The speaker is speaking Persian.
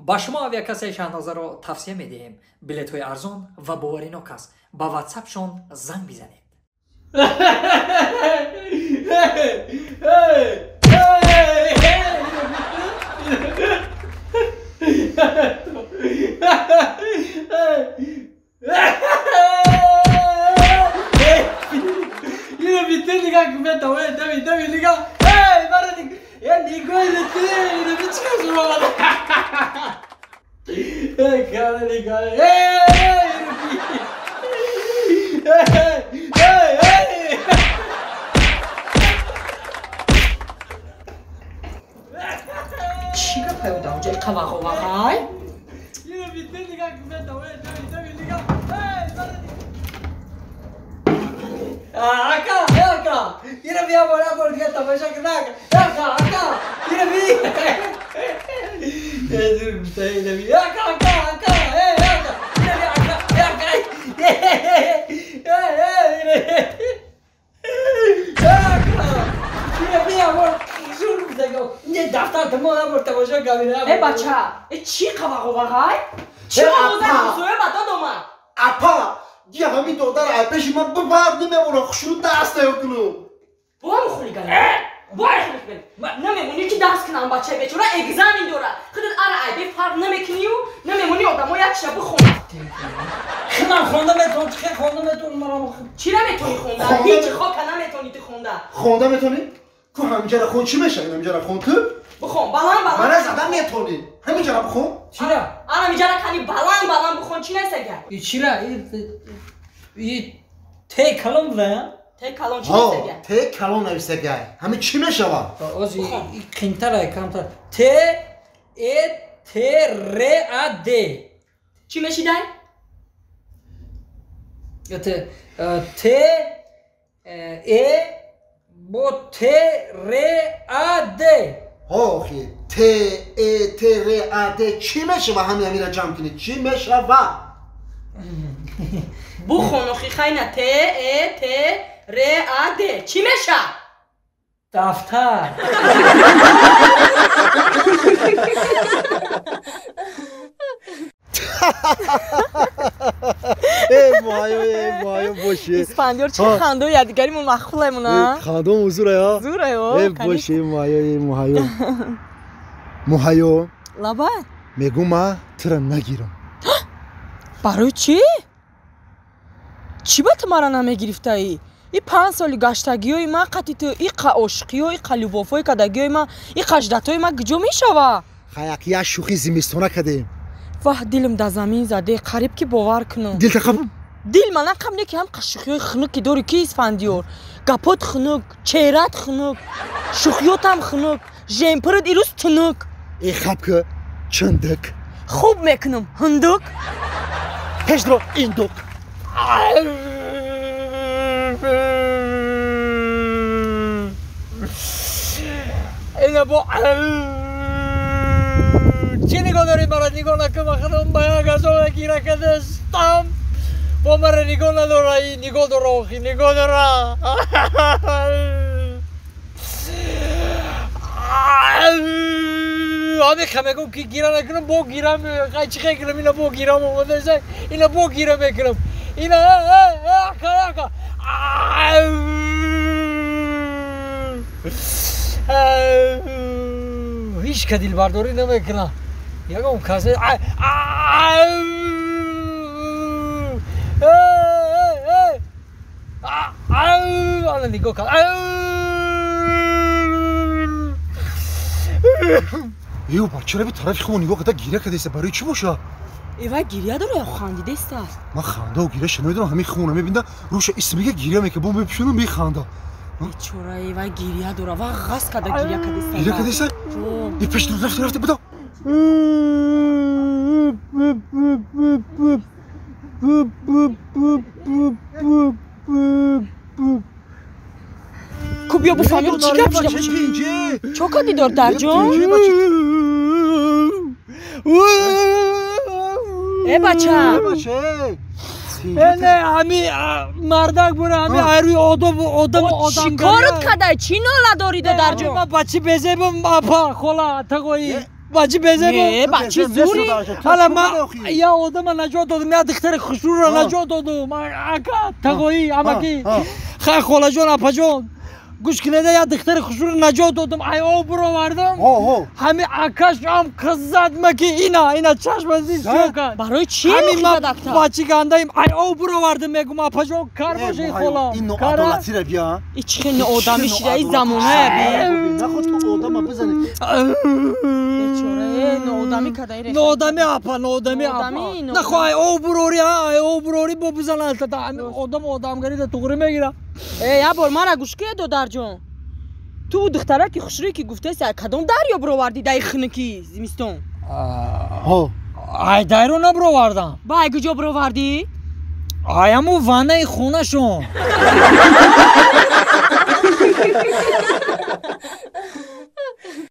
با شما آویاکاسه شاهنازه رو توصیه میدیم. بلیط های ارزان و باورینок است. با واتساپ شون زنگ بزنید. Yine bitti nigga kuvvet tamam demin nigga. Hey bana ya nigga bitti yine bir çıkarsın bana. Hey kana nigga. Hey. چی رو پیدا اونجا قواقو واقعی؟ Yine bitti nigga kuvvet tamam demin nigga. Hey bana Aka. Yine bir abone ol diye tamaşa kınak. Aka. Yine bir. Ezir yine bir. Aka. Hey aka. Yine bir aka. Yine bir abone. Şunu bize go. Ne daftar tamam abone tamaşa kabine. بچه چی قواقو واقعی؟ چی موزه موضوعه با دادوما؟ اپا دیگه همین دختر پیش من ببر نمیمونه خوشو دست نکنم با هم خوری گلی با هم خوری گلی نمیمونی که دست کنم بچه بیچاره اگزامین دوره خودت عیبی فرق نمیکنی و نمیمونی آدم ها یک شب بخونم من خوندم مرا چی نمیتونی خونده؟ هیچ خاک نمیتونی تو خونده خونده میتونی؟ که همینجا را خون چی میشه؟ همینجا را خون تو؟ بخون بلان من از آدم میتونی همینجا را بخون؟ چرا؟ آنم اینجا را کنی بلان بخون چی نسگه؟ چرا؟ این تی کلام بزن؟ تی کلام چی نسگه؟ تی کلام نویسه گه همین چی میشه با؟ از این کمتره کمتر ت ای ت ر ا د چی میشیدن؟ ت ای با ت ر ا د آخی ت ای ت ر ا د چی میشه با همین را جمع کنید چی میشه با؟ بخون اخی خیلی ت ای ت ر ا د چی میشه؟ دفتر ای مایو باشه اسپانیول چه خنده و یادگاریمون مخفولمونه خنده موضوع یا زوره ای باشه مایو لابا میگم ما ترا نگیرم برای چی؟ چی با تو مرا نمیگرفته ای؟ این 5 سالی گشتگی های من قطعی تو این عاشقی و این قلوباف های کدگی های من این خجدت های من گجا میشوه خیاکی یا شوخی زمستونه کدیم واه دلم در زمین زده قریب که باور کنم دل تقم دل من نکم که هم شوخی های خنک داری که اسفندیار گپات خنک چهرت خنک شوخیات هم خنک جمپرت ایروز تنک ای خب که چندک خوب میکنم هندک پشت این دوک اینا با چی نگاه داری مرا نگاه نکن خودم باید گذار گیره کدستم با مرا نگاه نداره نگاه داره آخی نگاه داره همه خمه گم که گیره نکنم با گیرم چی خیلی کنم اینا با گیرم اومده اینا با گیره میکنم اینا اکا هیچ که دل برداری نمیکنه یکم کسی الان نگاه کن ایو با چرا به طرف خود نگاه کده گیره کدیسته برای چی باشه؟ ایوه گیریه داره یا خندیده است؟ من خنده و گیره شنیدم همین خونه میبینده روش اسمیگه گیره میگه بوم بپیشونم میخنده چرا ایوه گیریه داره و غص کده گیریه کدیسته گیره کدیسته؟ ای پیش دور رفته بدا کو بیا بفهمیم چی گپ شده باشه چه کدی دار در جان؟ ای بچه نه همین مردک بونه همین ایروی آدم چی کارت کده؟ چی ناله داری در جان؟ من بچه بزیبم بابا خولا تقوی بچی بزن نه بچه زوری حالا من یا آدم نجات دادم یا دختر خشور را نجات دادم اکا تقویی اما کی خیلی خولا جان اپا جان گوش کنده یا دختر خشور را نجات دادم ای آب رو آوردم همین اکاش هم کز زد مکی اینا چشم ازی شو کرد برای چی همین خیزد من اکتا بچی گنده ایم ای آب رو آوردم میگم اپا جان کار باشه خولا این نوع کار عدالتی رو بیا ای چه آدمی شده ای زمانه بی نخود تو آدم بزنی بیچاره نادامی کده ای نادامی اپا نادامی اپا نادامی، نخوا ای او بروری با بزن التا آدمگری ده توغری میگیرم ای یه بار من گوش که دادر جان تو دختره که خوشروی که گفته سی کدام دریا برو وردی دای خنکی زمستون ای دای رو نبرو وردم با ای کجا برو وردی ای همو وانه خونه شون